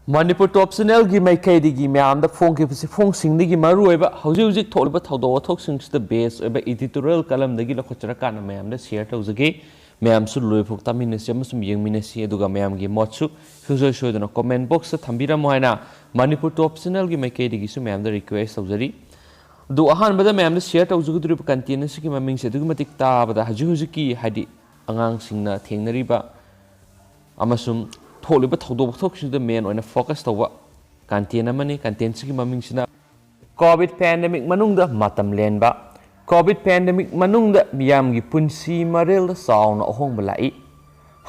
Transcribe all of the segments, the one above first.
Manipur top channel gi mai kai di gi myam da phone ki phone sing di gi maru oi ba hauji hauji thol ba thodo thok sing the base oi ba editorial kalam da gi la khochara kan myam da share tau jage myam su loi phok ta min se masum yeng min se aduga myam gi mot su hujoi shoi da comment box sa thambira mo haina Manipur top channel gi mai kai di gi su myam da request tau jari du ahan ba da myam da share tau jugu duri content se gi maming se du matik ta ba da hauji hauji ki hadi angang sing na thengnari ba amasum tholi ba thodo thok su the main oina focus tawa content amani content si maming sina covid pandemic manung da matam len ba covid pandemic manung da miyam gi punsi marel da sauna ohong balai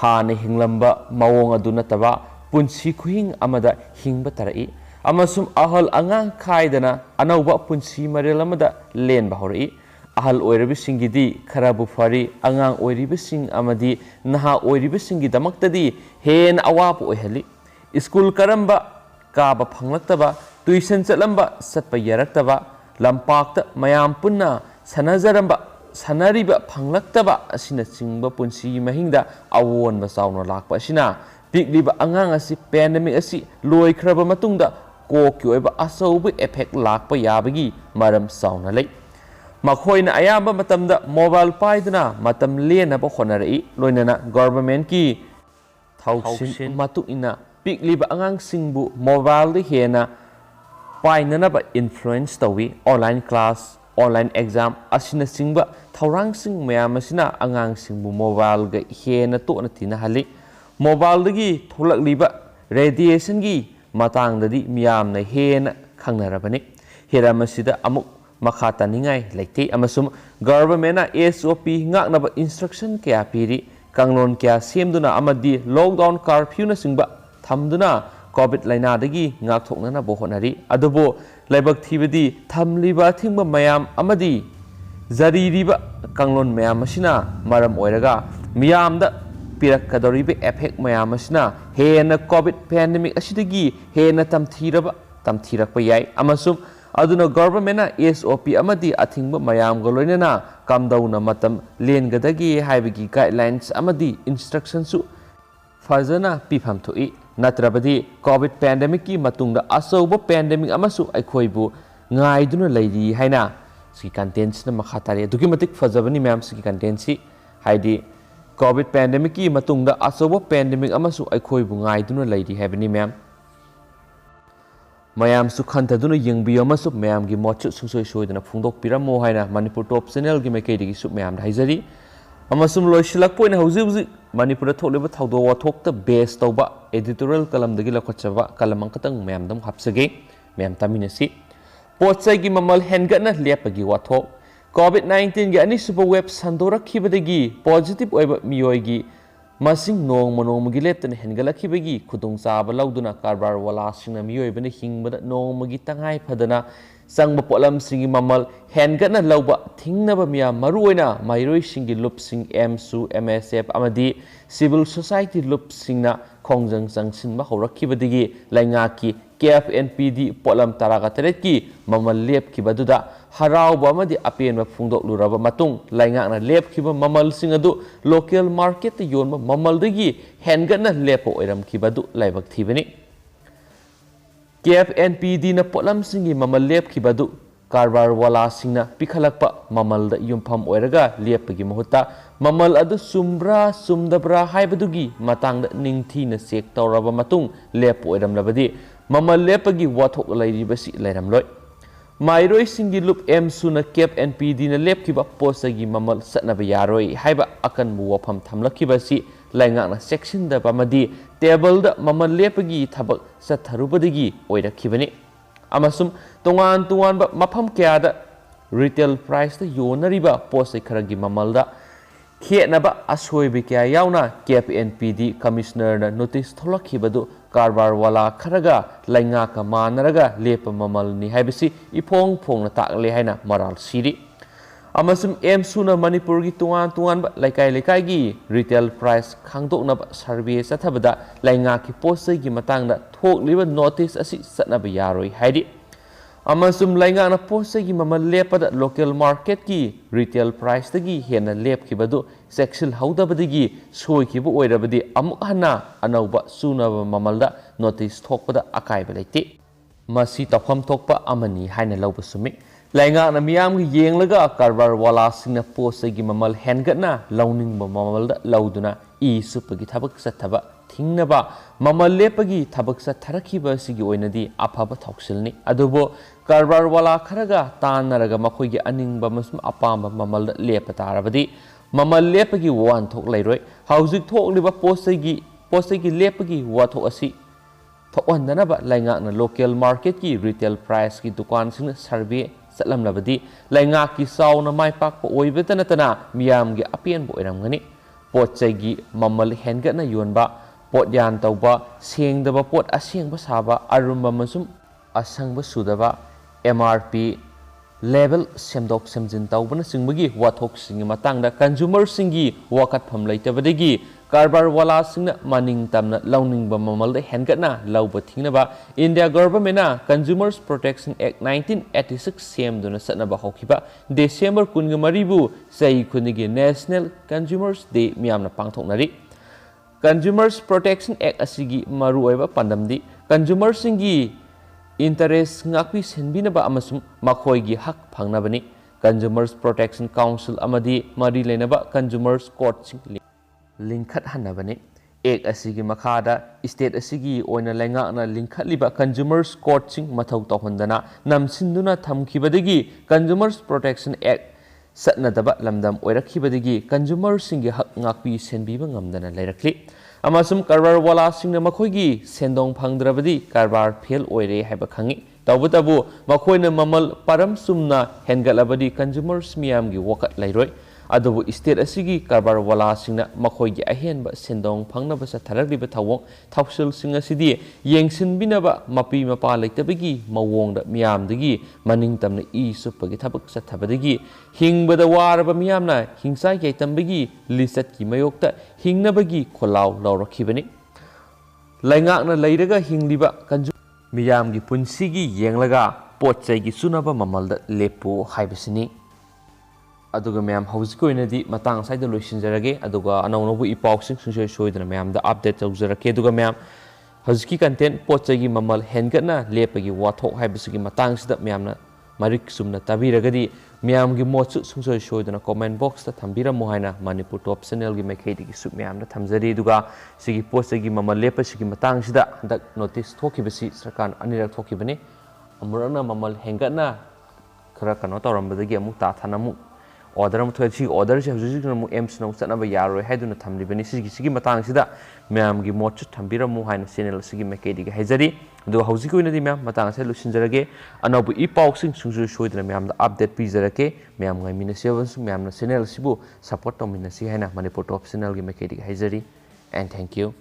ha ne hinglamba mawong aduna taba punsi khuing amada hingba tarai amasum ahal angang khaidana anauba punsi marel amada len ba hori ahal oirabi singidi kharabu fari angang oiribi sing amadi naha oiribi singi damaktadi hen awap oihali school karamba kaba phanglaktaba tuition chatlamba satpa yaraktaba lampakta mayam punna sanajaramba sanariba phanglaktaba asina chingba punsi mahingda awon ba sauna lakpa asina pikliba angang asi pandemic asi loikraba matungda kokki oiba asaubu effect lakpa yabagi maram sauna lei Makhoina ayamba matamda mobile paiduna matam lenaba honari loinana government ki thausin matu ina pikliba angang singbu mobile de hena painanaba influence tawi online class online exam asina singba thaurang sing mayam asina angang singbu mobile ga hena to na tina hali mobile dagi tholakliba radiation gi matang dadi miyam na hena khangnarabani heramasida amuk makata ningai laite amasum government SOP ngaknaba instruction kya piri kanglon kya semduna amadi lockdown curfew na singba thamduna covid laina dagi ngak thokna na bohonari adubo laibak thibadi thamliba thingba mayam amadi zaririba kanglon mayam asina maram oiraga miyamda pirakadoribe effect mayam asina hena covid pandemic asidagi hena tamthirakpa yai amasum aduna government SOP amadi athingba mayam goloinena kamdauna matam lengadagi haibagi guidelines amadi instructions su fazana pifam thoi natrabadi covid pandemic ki matungda asauba pandemic amasu Eikhoibu ngaiduna leiri haina si contents na makhatari duki matik fazabani mayam si contents si haidi covid pandemic ki matungda asauba pandemic amasu Eikhoibu ngaiduna leiri haibani mayam mayam su khantaduna yengbiyo masu mayam gi mochu susoi soidana phungdok piramo haina Manipur top channel gi mekai digi su mayam haizari amasum loisilak poina hauji hauji Manipur tholiba thawdo wathokta base tawba editorial kalam dagi lakhachaba kalamang katang mayam dam hapsage mayam taminasi pochai gi mamal hengana lepagi wathok covid 19 gi ani super web sandora khibadagi positive oiba miyoi gi masing nong monong magileptan hengalakibagi khudung chaba lauduna karbar wala singna miyoi bani hingbada nong magi tangai phadana sangba polam singi mamal hengana lauba thingnaba miya maruoina mairoi singi lup sing Amasu MSF amadi civil society lup singna khongjang changsinba horakhibadigi laingaki KFNPD polam taraga teretki mamal lepkibaduda harauba amadi apenba phungdok luraba matung laingakna lepkiba mamal sing adu local market ta yonba mamal dagi hengana lepo oiram kibadu laibak thibani KFNPD na polam singi mamal lepkibadu karbar wala singna pikhalakpa mamal da yumpham oiraga lepagi mahutta mamal adu sumbra sumdabra haibadugi matangda ningthina sek tawraba matung lepo oiram labadi mamal lepagi wathok lairibasi lairamloi mairoi singi lup Amasu na KFNPD na lepkiba posagi mamal satnaba yaroi haiba akan mu wafam thamlakibasi laingakna section da pamadi table da mamal lepagi thabak satharubadagi oirakhibani amasum tongan ba mafam kya da retail price da yonariba posai kharagi mamal da khenaba asoibe kya yauna KFNPD commissioner na notice tholakhibadu karbar wala kharaga laingaka manaraga lepa mamal ni haibisi ipong phongna takle haina maral siri amasum Amasu na Manipur gi tungan ba laikai gi retail price khangdokna ba survey sathabada laingaki posai gi matangda thokliba notice asi satnaba yaroi haidi ꯑꯃꯁꯨꯡ ꯂꯩꯉꯥꯛꯅ ꯄꯣꯠꯆꯩꯒꯤ ꯃꯃꯜ ꯂꯦꯞꯄꯗ local ꯃꯥꯔꯀꯦꯠꯀꯤ retail ꯄ꯭ꯔꯥꯏꯁꯇꯒꯤ ꯍꯦꯟꯅ ꯂꯦꯞꯈꯤꯕꯗꯨ ꯆꯦꯛꯁꯤꯜꯍꯧꯗꯕꯗꯒꯤ ꯁꯣꯏꯈꯤꯕ ꯑꯣꯏꯔꯕꯗꯤ ꯑꯃꯨꯛ ꯍꯟꯅ ꯑꯅꯧꯕ ꯆꯨꯅꯕ ꯃꯃꯜꯗ ꯅꯣꯇꯤꯁ ꯊꯣꯛꯄꯗ ꯑꯀꯥꯏꯕ ꯂꯩꯇꯦ꯫ ꯃꯁꯤ ꯇꯧꯐꯝ ꯊꯣꯛꯄ ꯑꯃꯅꯤ ꯍꯥꯏꯅ ꯂꯧꯕ ꯆꯨꯝꯃꯤ꯫ ꯂꯩꯉꯥꯛꯅ ꯃꯤꯌꯥꯝꯒꯤ ꯌꯦꯡꯂꯒ ꯀꯔꯕꯥꯔ ꯋꯥꯂꯥꯁꯤꯡꯅ ꯄꯣꯠꯆꯩꯒꯤ ꯃꯃꯜ ꯍꯦꯟꯒꯠꯅ ꯂꯧꯅꯤꯡꯕ ꯃꯃꯜꯗ ꯂꯧꯗꯨꯅ ꯏ ꯁꯨꯞꯄꯒꯤ ꯊꯕꯛ ꯆꯠꯊꯕ ꯊꯤꯡꯅꯕ ꯃꯃꯜ ꯂꯦꯞꯄꯒꯤ ꯊꯕꯛ ꯆꯠꯊꯔꯛꯈꯤꯕ ꯑꯁꯤꯒꯤ ꯑꯣꯏꯅꯗꯤ ꯑꯐꯕ ꯊꯧꯁꯤꯜꯅꯤ꯫ ꯑꯗꯨꯕꯨ ꯀꯔꯕꯥꯔ ꯋꯥꯂꯥ ꯈꯔꯒ ꯇꯥꯟꯅꯔꯒ ꯃꯈꯣꯏꯒꯤ ꯑꯅꯤꯡꯕ ꯑꯃꯁꯨꯡ ꯑꯄꯥꯝꯕ ꯃꯃꯜꯗ ꯂꯦꯞꯄ ꯇꯥꯔꯕꯗꯤ ꯃꯃꯜ ꯂꯦꯞꯄꯒꯤ ꯋꯥꯍꯟꯊꯣꯛ ꯂꯩꯔꯣꯏ꯫ ꯍꯧꯖꯤꯛ ꯊꯣꯛꯂꯤꯕ ꯄꯣꯠꯆꯩꯒꯤ ꯂꯦꯞꯄꯒꯤ ꯋꯥꯊꯣꯛ ꯑꯁꯤ ꯊꯣꯛꯍꯟꯗꯅꯕ ꯂꯩꯉꯥꯛꯅ ꯂꯣꯀꯦꯜ ꯃꯥꯔꯀꯦꯠꯀꯤ ꯔꯤꯇꯦꯜ ꯄ꯭ꯔꯥꯏꯁꯀꯤ ꯗꯨꯀꯥꯟꯁꯤꯡꯅ ꯁꯔꯚꯦ ꯆꯠꯂꯝꯂꯕꯗꯤ ꯂꯩꯉꯥꯛꯀꯤ ꯆꯥꯎꯅ ꯃꯥꯏ ꯄꯥꯛꯄ ꯑꯣꯏꯕꯇ ꯅꯠꯇꯅ ꯃꯤꯌꯥꯝꯒꯤ ꯑꯄꯦꯟꯕ ꯑꯣꯏꯔꯝꯒꯅꯤ꯫ ꯄꯣꯠꯆꯩꯒꯤ ꯃꯃꯜ ꯍꯦꯟꯒꯠꯅ ꯌꯣꯟꯕ, ꯄꯣꯠꯌꯥꯟ ꯇꯧꯕ, ꯁꯦꯡꯗꯕ ꯄꯣꯠ ꯑꯁꯦꯡꯕ ꯁꯥꯕ, ꯑꯔꯨꯝꯕ ꯑꯃꯁꯨꯡ ꯑꯁꯪꯕ ꯁꯨꯗꯕ, MRP ꯂꯦꯕꯦꯜ ꯁꯦꯝꯗꯣꯛ ꯁꯦꯝꯖꯤꯟ ꯇꯧꯕꯅꯆꯤꯡꯕꯒꯤ ꯋꯥꯊꯣꯛꯁꯤꯡꯒꯤ ꯃꯇꯥꯡꯗ ꯀꯟꯖꯨꯃꯔꯁꯤꯡꯒꯤ ꯋꯥꯀꯠꯐꯝ ꯂꯩꯇꯕꯗꯒꯤ ꯀꯔꯕꯥꯔ ꯋꯥꯂꯥꯁꯤꯡꯅ ꯃꯅꯤꯡ ꯇꯝꯅ ꯂꯧꯅꯤꯡꯕ ꯃꯃꯜꯗ ꯍꯦꯟꯒꯠꯅ ꯂꯧꯕ ꯊꯤꯡꯅꯕ ꯏꯟꯗꯤꯌꯥ ꯒꯚꯔꯟꯃꯦꯟꯠꯅ ꯀꯟꯖꯨꯃꯔꯁ ꯄ꯭ꯔꯣꯇꯦꯛꯁꯟ ꯑꯦꯛ 1986 ꯁꯦꯝꯗꯨꯅ ꯆꯠꯅꯕ ꯍꯧꯈꯤꯕ ꯗꯤꯁꯦꯝꯕꯔ 23ꯕꯨ ꯆꯍꯤ ꯈꯨꯗꯤꯡꯒꯤ ꯅꯦꯁꯅꯦꯜ ꯀꯟꯖꯨꯃꯔꯁ ꯗꯦ ꯃꯤꯌꯥꯝꯅ ꯄꯥꯡꯊꯣꯛꯅꯔꯤ꯫ ꯀꯟꯖꯨꯃꯔꯁ ꯄ꯭ꯔꯣꯇꯦꯛꯁꯟ ꯑꯦꯛ ꯑꯁꯤꯒꯤ ꯃꯔꯨꯑꯣꯏꯕ ꯄꯥꯟꯗꯝꯗꯤ ꯀꯟꯖꯨꯃꯔꯁꯤꯡꯒꯤ ꯏꯟꯇꯔꯦꯁ ꯉꯥꯛꯄꯤ ꯁꯦꯟꯕꯤꯅꯕ ꯑꯃꯁꯨꯡ ꯃꯈꯣꯏꯒꯤ ꯍꯛ ꯐꯪꯅꯕꯅꯤ꯫ ꯀꯟꯖꯨꯃꯔꯁ ꯄ꯭ꯔꯣꯇꯦꯛꯁꯟ ꯀꯥꯎꯟꯁꯤꯜ ꯑꯃꯗꯤ ꯃꯔꯤ ꯂꯩꯅꯕ ꯀꯟꯖꯨꯃꯔꯁ ꯀꯣꯔꯠꯁꯤꯡ ꯂꯤꯡꯈꯠꯍꯟꯅꯕꯅꯤ꯫ ꯑꯦꯛ ꯑꯁꯤꯒꯤ ꯃꯈꯥꯗ ꯁ꯭ꯇꯦꯠ ꯑꯁꯤꯒꯤ ꯑꯣꯏꯅ ꯂꯩꯉꯥꯛꯅ ꯂꯤꯡꯈꯠꯂꯤꯕ ꯀꯟꯖꯨꯃꯔꯁ ꯀꯣꯔꯠꯁꯤꯡ ꯃꯊꯧ ꯇꯧꯍꯟꯗꯅ ꯅꯝꯁꯤꯟꯗꯨꯅ ꯊꯝꯈꯤꯕꯗꯒꯤ ꯀꯟꯖꯨꯃꯔꯁ ꯄ꯭ꯔꯣꯇꯦꯛꯁꯟ ꯑꯦꯛ ꯆꯠꯅꯗꯕ ꯂꯝꯗꯝ ꯑꯣꯏꯔꯛꯈꯤꯕꯗꯒꯤ ꯀꯟꯖꯨꯃꯔꯁꯤꯡꯒꯤ ꯍꯛ ꯉꯥꯛꯄꯤ ꯁꯦꯟꯕꯤꯕ ꯉꯝꯗꯅ ꯂꯩꯔꯛꯂꯤ꯫ ꯑꯃꯁꯨꯡ ꯀꯔꯕꯥꯔ ꯋꯥꯂꯥꯁꯤꯡꯅ ꯃꯈꯣꯏꯒꯤ ꯁꯦꯟꯗꯣꯡ ꯐꯪꯗ꯭ꯔꯕꯗꯤ ꯀꯔꯕꯥꯔ ꯐꯦꯜ ꯑꯣꯏꯔꯦ ꯍꯥꯏꯕ ꯈꯪꯉꯤ꯫ ꯇꯧꯕꯇꯕꯨ ꯃꯈꯣꯏꯅ ꯃꯃꯜ ꯄꯔꯝ ꯆꯨꯝꯅ ꯍꯦꯟꯒꯠꯂꯕꯗꯤ ꯀꯟꯖꯨꯃꯔꯁ ꯃꯤꯌꯥꯝꯒꯤ ꯋꯥꯀꯠ ꯂꯩꯔꯣꯏ꯫ ꯑꯗꯨꯕꯨ ꯁ꯭ꯇꯦꯠ ꯑꯁꯤꯒꯤ ꯀꯔꯕꯥꯔ ꯋꯥꯂꯥꯁꯤꯡꯅ ꯃꯈꯣꯏꯒꯤ ꯑꯍꯦꯟꯕ ꯁꯦꯟꯗꯣꯡ ꯐꯪꯅꯕ ꯆꯠꯊꯔꯛꯂꯤꯕ ꯊꯧꯑꯣꯡ ꯊꯧꯁꯤꯜꯁꯤꯡ ꯑꯁꯤꯗꯤ ꯌꯦꯡꯁꯤꯟꯕꯤꯅꯕ ꯃꯄꯤ ꯃꯄꯥ ꯂꯩꯇꯕꯒꯤ ꯃꯑꯣꯡꯗ ꯃꯤꯌꯥꯝꯗꯒꯤ ꯃꯅꯤꯡ ꯇꯝꯅ ꯏ ꯁꯨꯞꯄꯒꯤ ꯊꯕꯛ ꯆꯠꯊꯕꯗꯒꯤ ꯍꯤꯡꯕꯗ ꯋꯥꯔꯕ ꯃꯤꯌꯥꯝꯅ ꯍꯤꯡꯆꯥꯏ ꯌꯥꯏꯇꯝꯕꯒꯤ ꯂꯤꯆꯠꯀꯤ ꯃꯥꯌꯣꯛꯇ ꯍꯤꯡꯅꯕꯒꯤ ꯈꯣꯜꯂꯥꯎ ꯂꯥꯎꯔꯛꯈꯤꯕꯅꯤ꯫ ꯂꯩꯉꯥꯛꯅ ꯂꯩꯔꯒ ꯍꯤꯡꯂꯤꯕ ꯃꯤꯌꯥꯝꯒꯤ ꯄꯨꯟꯁꯤꯒꯤ ꯌꯦꯡꯂꯒ ꯄꯣꯠꯆꯩꯒꯤ ꯆꯨꯅꯕ ꯃꯃꯜꯗ ꯂꯦꯞꯄꯨ ꯍꯥꯏꯕꯁꯤꯅꯤ꯫ ꯑꯗꯨꯒ ꯃꯌꯥꯝ ꯍꯧꯖꯤꯛꯀꯤ ꯑꯣꯏꯅꯗꯤ ꯃꯇꯥꯡ ꯑꯁ꯭ꯋꯥꯏꯗ ꯂꯣꯏꯁꯤꯟꯖꯔꯒꯦ꯫ ꯑꯗꯨꯒ ꯑꯅꯧ ꯑꯅꯧꯕ ꯏꯄꯥꯎꯁꯤꯡ ꯁꯨꯡꯁꯣꯏ ꯁꯣꯏꯗꯅ ꯃꯌꯥꯝꯗ ꯑꯞꯗꯦꯠ ꯇꯧꯖꯔꯛꯀꯦ꯫ ꯑꯗꯨꯒ ꯃꯌꯥꯝ ꯍꯧꯖꯤꯛꯀꯤ ꯀꯟꯇꯦꯟꯠ ꯄꯣꯠꯆꯩꯒꯤ ꯃꯃꯜ ꯍꯦꯟꯒꯠꯅ ꯂꯦꯞꯄꯒꯤ ꯋꯥꯊꯣꯛ ꯍꯥꯏꯕꯁꯤꯒꯤ ꯃꯇꯥꯡꯁꯤꯗ ꯃꯌꯥꯝꯅ ꯃꯔꯤꯛ ꯆꯨꯝꯅ ꯇꯥꯕꯤꯔꯒꯗꯤ ꯃꯌꯥꯝꯒꯤ ꯃꯣꯠꯁꯨ ꯁꯨꯡꯁꯣꯏ ꯁꯣꯏꯗꯅ ꯀꯣꯃꯦꯟꯠ ꯕꯣꯛꯁꯇ ꯊꯝꯕꯤꯔꯝꯃꯨ ꯍꯥꯏꯅ ꯃꯅꯤꯄꯨꯔ ꯇꯣꯞ ꯆꯦꯅꯦꯜꯒꯤ ꯃꯥꯏꯀꯩꯗꯒꯤꯁꯨ ꯃꯌꯥꯝꯗ ꯊꯝꯖꯔꯤ꯫ ꯑꯗꯨꯒ ꯁꯤꯒꯤ ꯄꯣꯠꯆꯩꯒꯤ ꯃꯃꯜ ꯂꯦꯞꯄꯁꯤꯒꯤ ꯃꯇꯥꯡꯁꯤꯗ ꯍꯟꯗꯛ ꯅꯣꯇꯤꯁ ꯊꯣꯛꯈꯤꯕꯁꯤ ꯁꯔꯀꯥꯔꯅ ꯑꯅꯤꯔꯛ ꯊꯣꯛꯈꯤꯕꯅꯤ꯫ ꯑꯃꯨꯔꯛꯅ ꯃꯃꯜ ꯍꯦꯟꯒꯠꯅ ꯈꯔ ꯇꯧꯔꯝꯕꯗꯒꯤ ꯑꯃꯨꯛ ꯇꯥꯊꯅ ꯑꯃꯨꯛ ꯑꯣꯔꯗꯔ ꯑꯃ ꯊꯣꯛꯑꯦ꯫ ꯁꯤꯒꯤ ꯑꯣꯔꯗꯔꯁꯤ ꯍꯧꯖꯤꯛꯅ ꯑꯃꯨꯛ ꯑꯦꯝꯁꯅ ꯑꯃꯨꯛ ꯆꯠꯅꯕ ꯌꯥꯔꯣꯏ ꯍꯥꯏꯗꯨꯅ ꯊꯝꯂꯤꯕꯅꯤ꯫ ꯁꯤꯒꯤ ꯃꯇꯥꯡꯁꯤꯗ ꯃꯌꯥꯝꯒꯤ ꯃꯣꯠꯁꯨ ꯊꯝꯕꯤꯔꯝꯃꯨ ꯍꯥꯏꯅ ꯆꯦꯅꯦꯜ ꯑꯁꯤꯒꯤ ꯃꯥꯏꯀꯩꯗꯒꯤ ꯍꯥꯏꯖꯔꯤ꯫ ꯑꯗꯨꯒ ꯍꯧꯖꯤꯛꯀꯤ ꯑꯣꯏꯅꯗꯤ ꯃꯌꯥꯝ ꯃꯇꯥꯡ ꯑꯁꯤꯗ ꯂꯣꯏꯁꯤꯟꯖꯔꯒꯦ꯫ ꯑꯅꯧꯕ ꯏ ꯄꯥꯎꯁꯤꯡ ꯁꯨꯡꯁꯣꯏ ꯁꯣꯏꯗꯅ ꯃꯌꯥꯝꯗ ꯑꯞꯗꯦꯠ ꯄꯤꯖꯔꯛꯀꯦ꯫ ꯃꯌꯥꯝ ꯉꯥꯏꯃꯤꯟꯅꯁꯤ ꯑꯃꯁꯨꯡ ꯃꯌꯥꯝꯅ ꯆꯦꯅꯦꯜ ꯑꯁꯤꯕꯨ ꯁꯄꯣꯔꯠ ꯇꯧꯃꯤꯟꯅꯁꯤ ꯍꯥꯏꯅ ꯃꯅꯤꯄꯨꯔ ꯇꯣꯞ ꯆꯦꯅꯦꯜꯒꯤ ꯃꯥꯏꯀꯩꯗꯒꯤ ꯍꯥꯏꯖꯔꯤ꯫ And thank you.